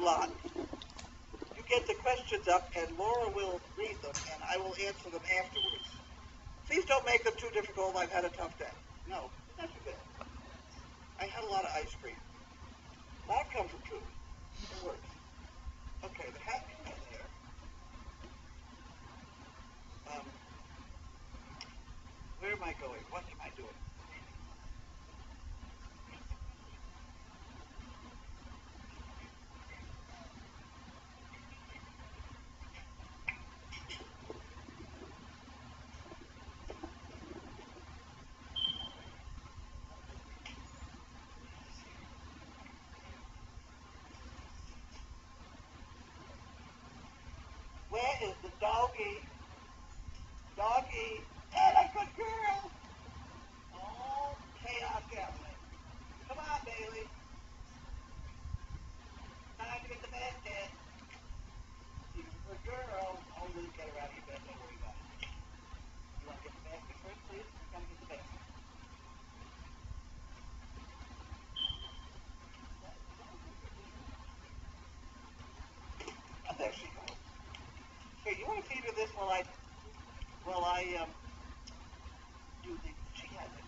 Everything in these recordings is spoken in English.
lot. You get the questions up, and Laura will read them, and I will answer them afterwards. Please don't make them too difficult. I've had a tough day. No, not too bad. I had a lot of ice cream. A lot of comfort food. It works. Okay, the hat in there. Where am I going? What am I doing? Where is the doggy? Doggy. Hey, good girl. Oh, chaos gathering. Come on, Bailey. Time to get the basket. She's a good girl. Oh, we'll get her out of your bed. Don't worry about it. You want to get the basket first, please? You got to get the basket. Oh, there she goes. Here, you want to feed her this while I do the, she has it.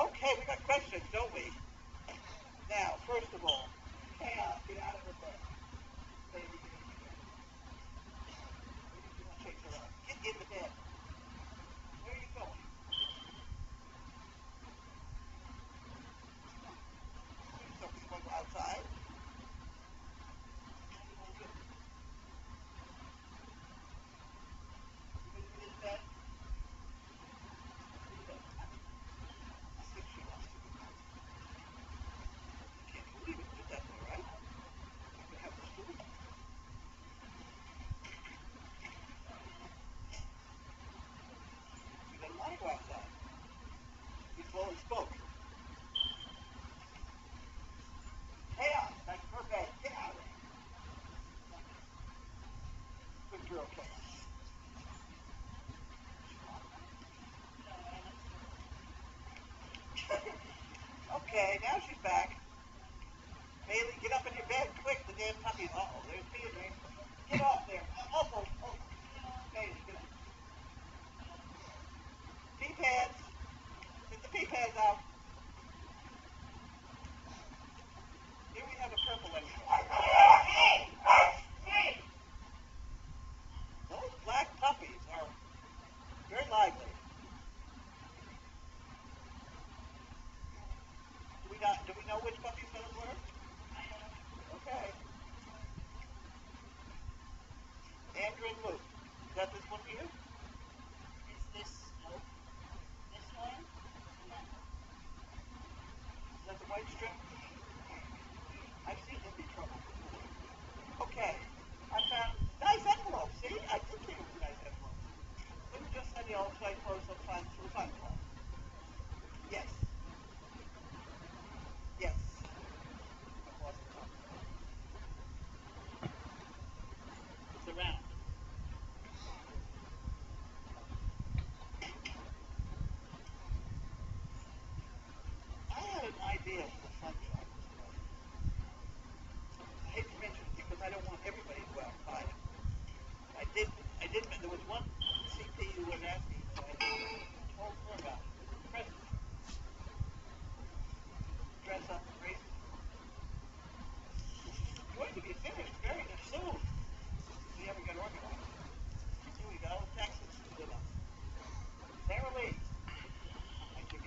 Okay, we got questions, don't we? Now, first of all, Chaos, get out of the bed. Baby, get in the bed. You want to chase her out. Get in the bed. Where are you going? Something going to go outside. You want to get in bed? Go outside. He's blowing smoke. Chaos, that's her bed. Get out of there. Good girl, Chaos. Okay, now she's back. Bailey, get up in your bed quick. The damn puppy. Uh-oh, there's Theodore. Get off there. Oh. Bailey, get up. Pee pads. Get the pee pads out. Here we have a purple one. Those black puppies are very lively. Do we know which puppies those were? Okay. Andrew and Luke. Is that this one here? Is this Luke? This one? Is that the white strip? I've seen him be trouble before. Okay. I found nice envelopes. See? I did think it was a nice envelope. Let me just send you all play close up fun. Yes. Yes. It's around. I had an idea for the fun truck. I hate to mention it because I don't want everybody to go outside. do what Nancy said. Told her about presents. Dress up and race. It's going to be finished very soon. If we ever get organized. Here we go. Texas is with us. Sarah Lee. Thank you.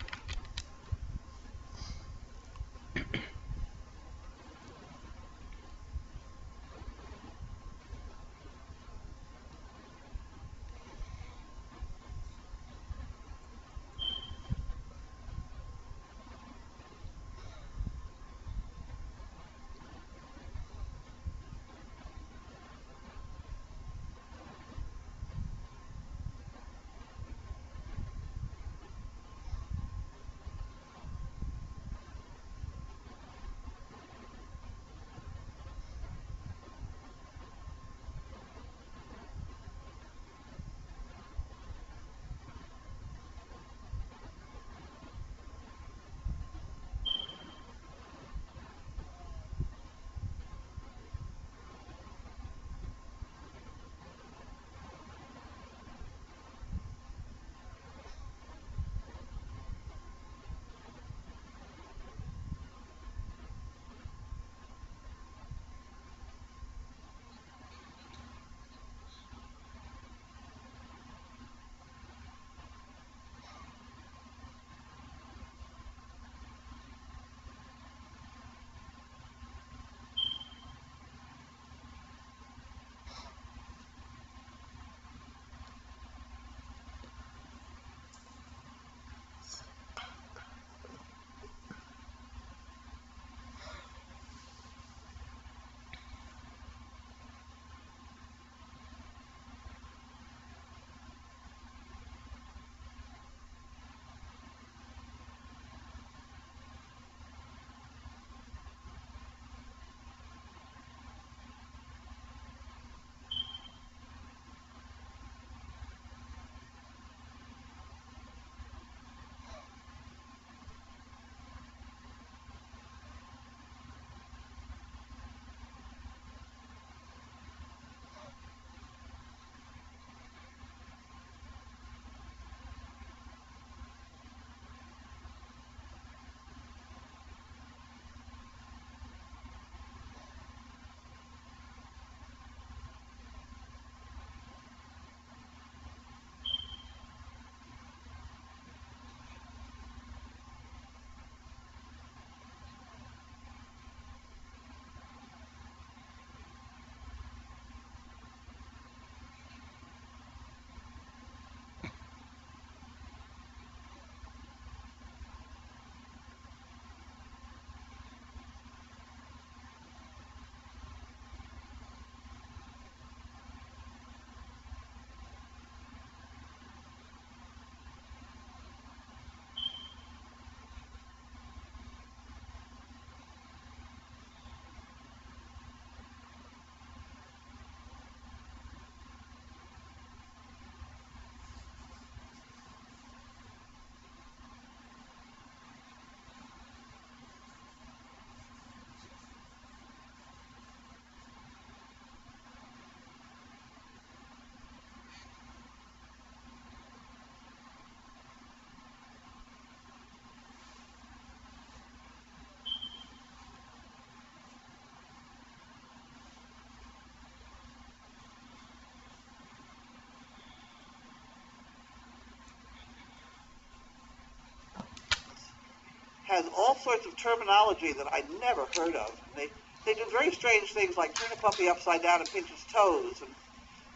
Has all sorts of terminology that I'd never heard of. They do very strange things like turn a puppy upside down and pinch his toes and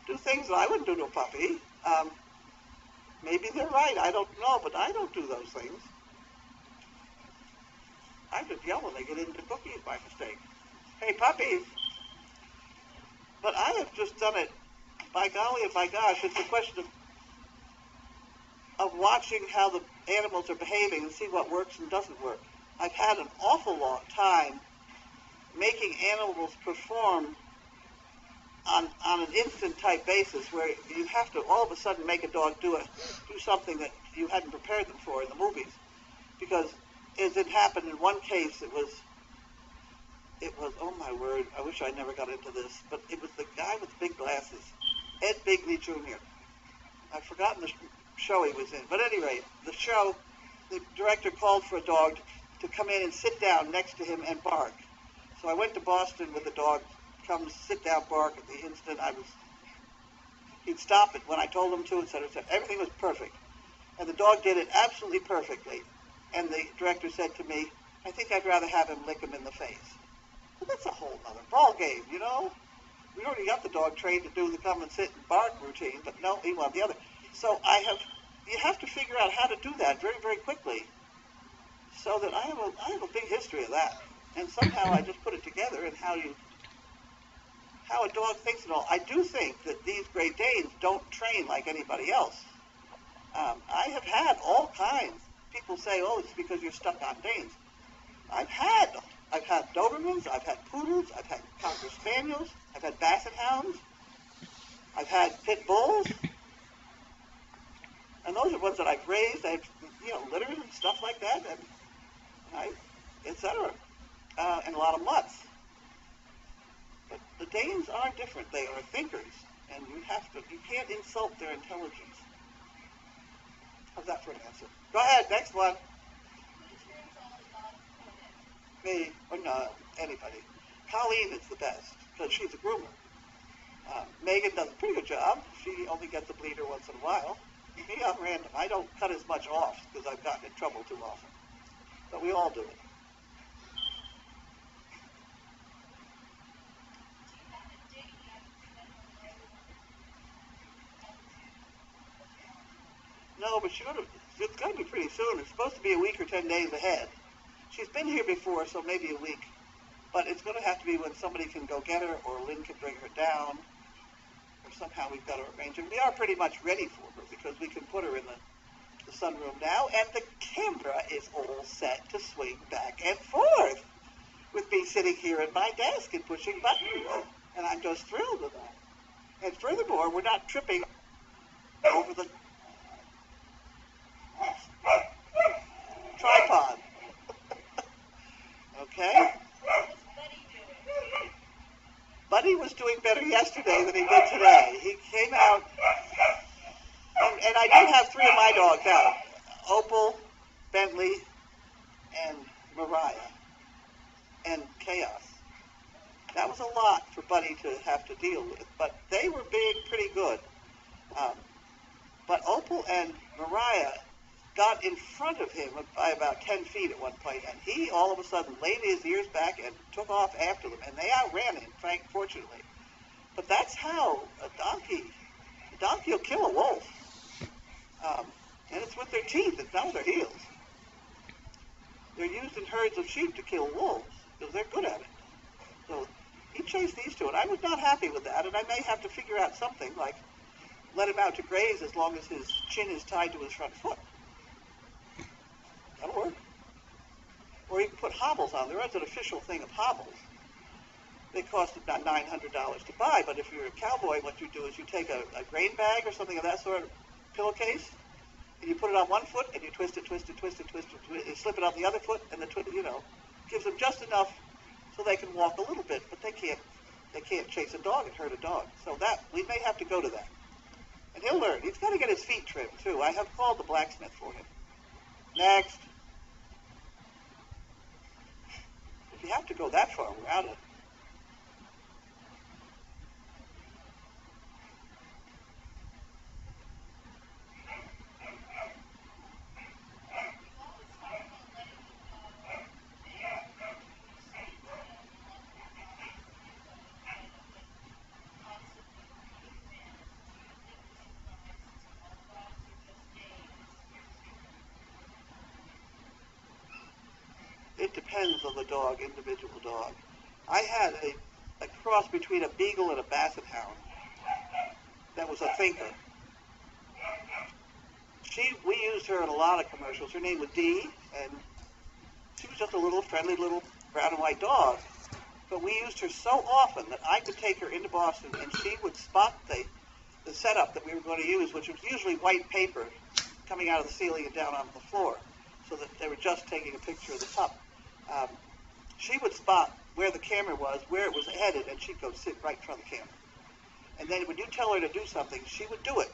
do things that I wouldn't do to a puppy. Maybe they're right, I don't know, but I don't do those things. I just yell when they get into cookies by mistake. Hey, puppies! But I have just done it, by golly and by gosh, it's a question of watching how the animals are behaving and see what works and doesn't work. I've had an awful long time making animals perform on an instant type basis where you have to all of a sudden make a dog do something that you hadn't prepared them for in the movies. Because as it happened in one case, it was, oh my word, I wish I never got into this, but it was the guy with the big glasses, Ed Bigley Jr. I've forgotten the show he was in. But at any rate, the show, the director called for a dog to come in and sit down next to him and bark. So I went to Boston with the dog, come sit down, bark at the instant he'd stop it when I told him to, etc., etc. Everything was perfect. And the dog did it absolutely perfectly. And the director said to me, I think I'd rather have him lick him in the face. Well, that's a whole other ball game, you know? We already got the dog trained to do the come and sit and bark routine, but no, he wanted the other. So you have to figure out how to do that very, very quickly. So that I have a big history of that. And somehow I just put it together and how a dog thinks and all. I do think that these Great Danes don't train like anybody else. I have had all kinds. People say, oh, it's because you're stuck on Danes. I've had Dobermans, I've had Poodles, I've had Cocker Spaniels, I've had Basset Hounds, I've had Pit Bulls, and those are ones that I've raised. I've, litters and stuff like that, and etc. And a lot of mutts. But the Danes are different. They are thinkers, and you can't insult their intelligence. How's that for an answer? Go ahead, next one. Me, or no, anybody. Carlene is the best, because she's a groomer. Megan does a pretty good job. She only gets a bleeder once in a while. Me, I'm random. I don't cut as much off, because I've gotten in trouble too often. But we all do it. No, but it's going to be pretty soon. It's supposed to be a week or 10 days ahead. She's been here before, so maybe a week. But it's going to have to be when somebody can go get her, or Lynn can bring her down, or somehow we've got to arrange it. We are pretty much ready for her, because we can put her in the sunroom now, and the camera is all set to swing back and forth with me sitting here at my desk and pushing buttons. And I'm just thrilled with that. And furthermore, we're not tripping over the tripod. Okay? Buddy was doing better yesterday than he did today. He came out, and I did have 3 of my dogs out. Opal, Bentley, and Mariah, and Chaos. That was a lot for Buddy to have to deal with, but they were being pretty good. But Opal and Mariah got in front of him by about 10 feet at one point, and he all of a sudden laid his ears back and took off after them, and they outran him, fortunately. But that's how a donkey will kill a wolf. And it's with their teeth, it's not with their heels. They're used in herds of sheep to kill wolves, because they're good at it. So he chased these two, and I was not happy with that, and I may have to figure out something like let him out to graze as long as his chin is tied to his front foot. That'll work. Or you can put hobbles on. There is an official thing of hobbles. They cost about $900 to buy, but if you're a cowboy, what you do is you take a grain bag or something of that sort, pillowcase, and you put it on one foot, and you twist it, and slip it on the other foot, and gives them just enough so they can walk a little bit, but they can't chase a dog and hurt a dog. So that, we may have to go to that. And he'll learn. He's got to get his feet trimmed, too. I have called the blacksmith for him. Next. If you have to go that far, we're out of it. It depends on the dog, individual dog. I had a cross between a beagle and a basset hound that was a thinker. We used her in a lot of commercials. Her name was Dee, and she was just a little friendly little brown and white dog. But we used her so often that I could take her into Boston, and she would spot the setup that we were going to use, which was usually white paper coming out of the ceiling and down onto the floor, so that they were just taking a picture of the pup. She would spot where the camera was, where it was headed, and she'd go sit right in front of the camera. And then when you tell her to do something, she would do it.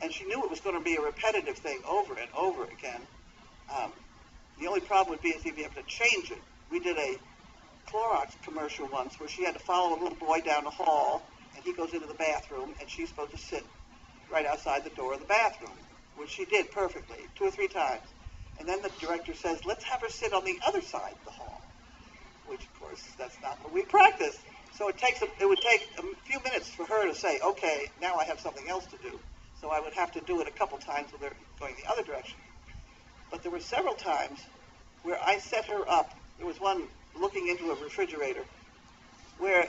And she knew it was going to be a repetitive thing over and over again. The only problem would be is if you have to change it. We did a Clorox commercial once where she had to follow a little boy down the hall, and he goes into the bathroom, and she's supposed to sit right outside the door of the bathroom, which she did perfectly, 2 or 3 times. And then the director says, let's have her sit on the other side of the hall, which, of course, that's not what we practice. So it would take a few minutes for her to say, okay, now I have something else to do. So I would have to do it a couple times with her going the other direction. But there were several times where I set her up. There was one looking into a refrigerator where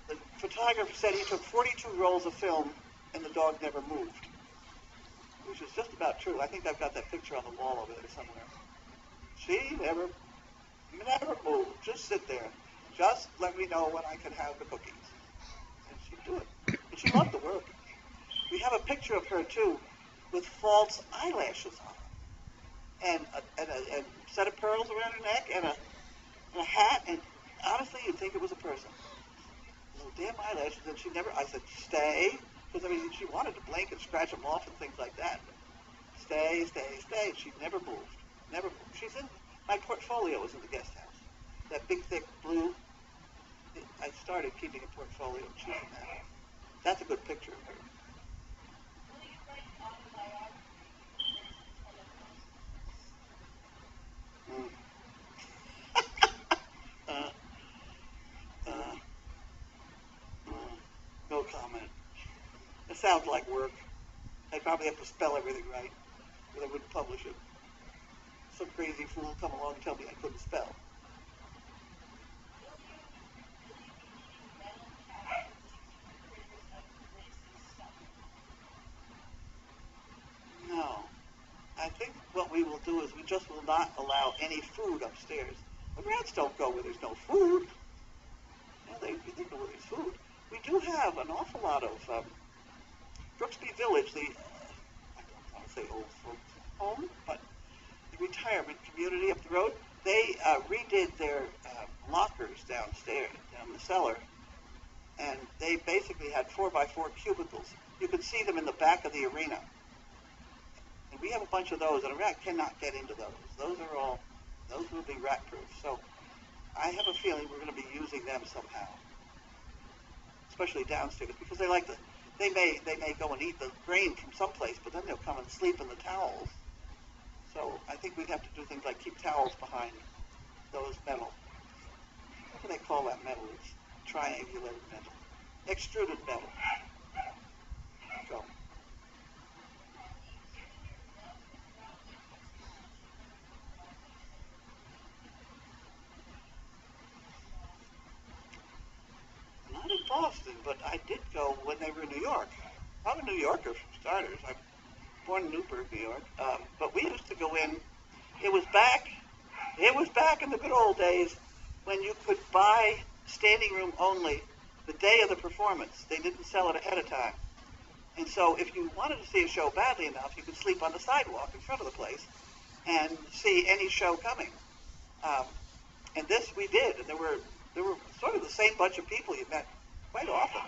the photographer said he took 42 rolls of film and the dog never moved, which is just about true. I think I've got that picture on the wall over there somewhere. She never moved. Just sit there. Just let me know when I can have the cookies. And she'd do it. And she loved the work. We have a picture of her, too, with false eyelashes on, and a set of pearls around her neck, and a hat, and honestly, you'd think it was a person. Those damn eyelashes, and she never, I said, stay, because, I mean, she wanted to blink and scratch them off and things like that. Stay, stay, stay. She never moved. Never moved. She's in, my portfolio is in the guest house. That big, thick blue, I started keeping a portfolio, and she's in that. That's a good picture of her. No comment. It sounds like work. I'd probably have to spell everything right, or they wouldn't publish it. Some crazy fool come along and tell me I couldn't spell. No. I think what we will do is we just will not allow any food upstairs. The rats don't go where there's no food. Yeah, they go where there's food. We do have an awful lot of Brooksby Village, I don't want to say old folks home, but the retirement community up the road. They redid their lockers downstairs, down the cellar, and they basically had 4x4 cubicles. You could see them in the back of the arena. And we have a bunch of those, and a rat cannot get into those. Those will be rat-proof. So I have a feeling we're going to be using them somehow, especially downstairs, because they may go and eat the grain from someplace, but then they'll come and sleep in the towels. So I think we'd have to do things like keep towels behind those metal. What do they call that metal? It's triangular metal. Extruded metal. So. Not in Boston, but I did go when they were in New York. I'm a New Yorker for starters. I'm born in Newburgh, New York. But we used to go in. It was back in the good old days when you could buy standing room only the day of the performance. They didn't sell it ahead of time. And so if you wanted to see a show badly enough, you could sleep on the sidewalk in front of the place and see any show coming. And this we did. And there were sort of the same bunch of people you met quite often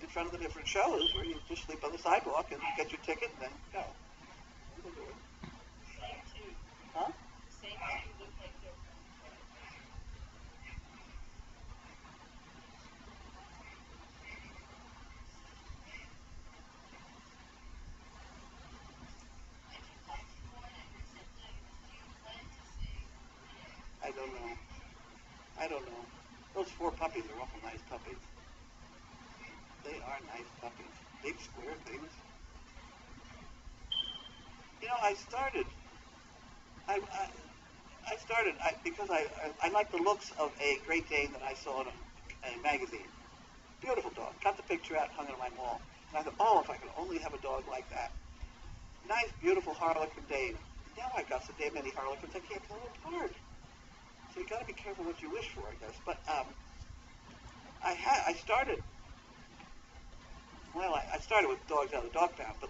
in front of the different shows where you just sleep on the sidewalk and get your ticket and then go. Huh? I don't know. Those 4 puppies are awful nice puppies. They are nice puppies. Big square things. You know, because I like the looks of a Great Dane that I saw in a magazine. Beautiful dog. Cut the picture out, hung it on my wall. And I thought, oh, if I could only have a dog like that. Nice, beautiful Harlequin Dane. Now I got so damn many Harlequins, I can't tell them apart. So you got to be careful what you wish for, I guess. But I started with dogs out of the dog pound, but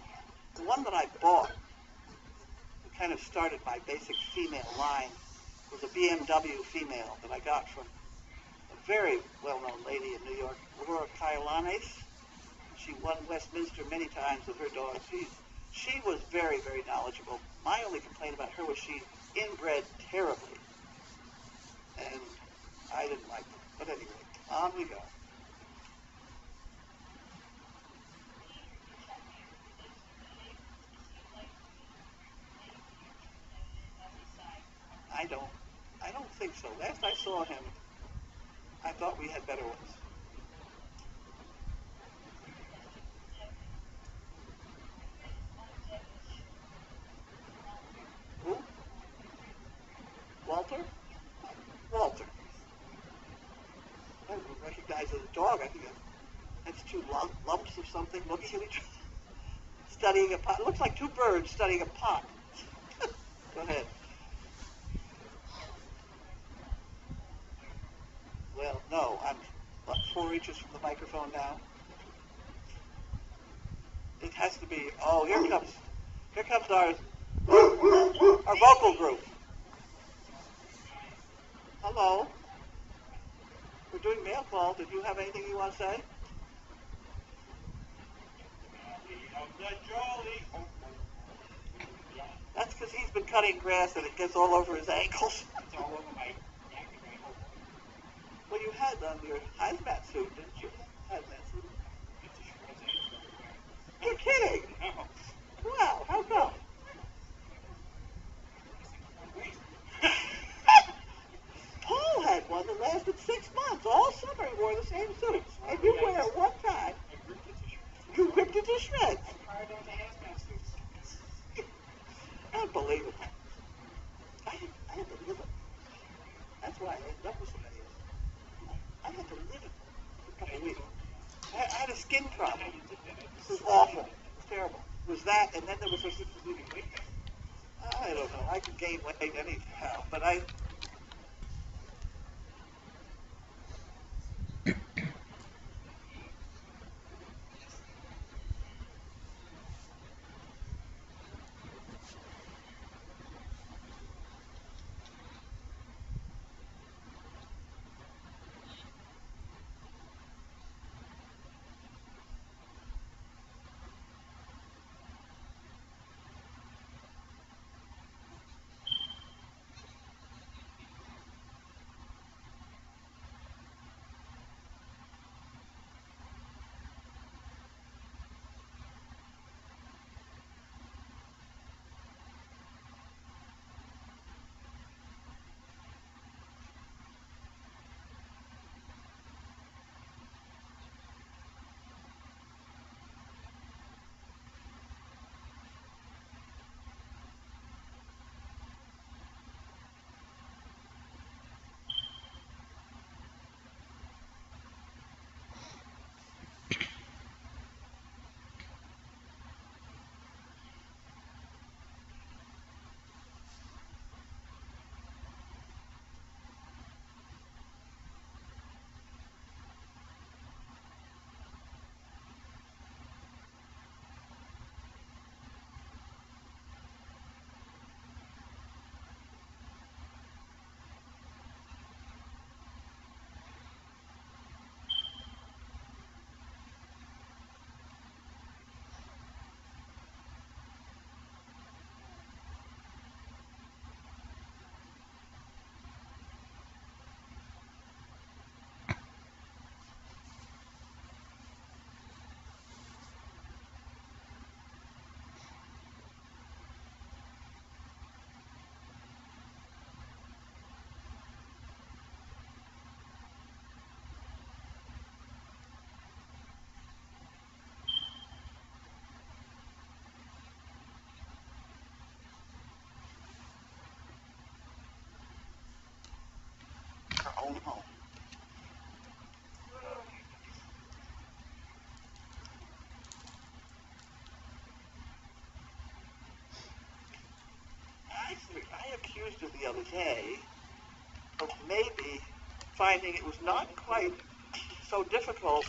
the one that I bought, that kind of started my basic female line, was a BMW female that I got from a very well-known lady in New York, Laura Carlene. She won Westminster many times with her dog. She was very, very knowledgeable. My only complaint about her was she inbred terribly. And I didn't like them. But anyway, on we go. I don't think so. Last I saw him, I thought we had better ones. Who? Walter? Walter. I don't recognize the dog. I think that's two lumps of something looking at each other. Studying a pot. It looks like two birds studying a pot. Go ahead. Well, no, I'm 4 inches from the microphone now. It has to be. Oh, here comes our vocal group. Hello. We're doing mail call. Did you have anything you want to say? That's because he's been cutting grass and it gets all over his ankles. It's all over my neck and my whole. Well, you had on your hazmat suit, didn't you? Hazmat suit. You're kidding? No. Wow, how come? Paul had one that lasted 6 months. All summer he wore the same suits. And you wear it one time. You ripped it to shreds. Unbelievable. I had to live it. That's why I ended up with so many of them. I had to live it for a couple of weeks. I had a skin problem. It was awful. It was terrible. It was that, and then there was this losing weight. I don't know. I could gain weight anyhow, but I... Own home. I accused her the other day of maybe finding it was not quite so difficult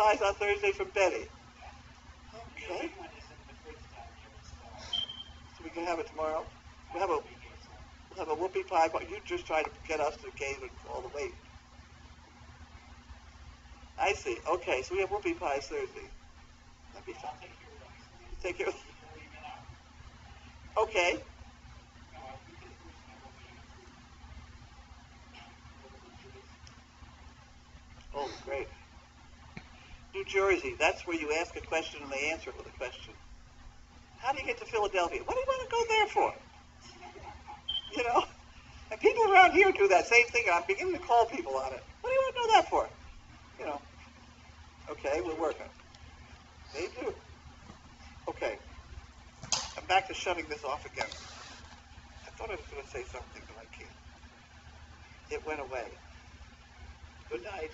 pies on Thursday from Betty. The Okay. big one is in the fridge down there, So we can have it tomorrow. We'll have so we get some. we'll have a whoopie pie, but you just try to get us to gain all the weight. I see. Okay, so we have whoopie pies Thursday. That'd be fun. I'll take care of those. Take care of. Before we even out. Okay. No, I think this person I will be in a Oh, great. New Jersey, that's where you ask a question and they answer it with a question. How do you get to Philadelphia? What do you want to go there for? You know? And people around here do that same thing, and I'm beginning to call people on it. What do you want to know that for? You know? Okay, we'll work on it. They do. Okay. I'm back to shutting this off again. I thought I was going to say something, but I can't. It went away. Good night.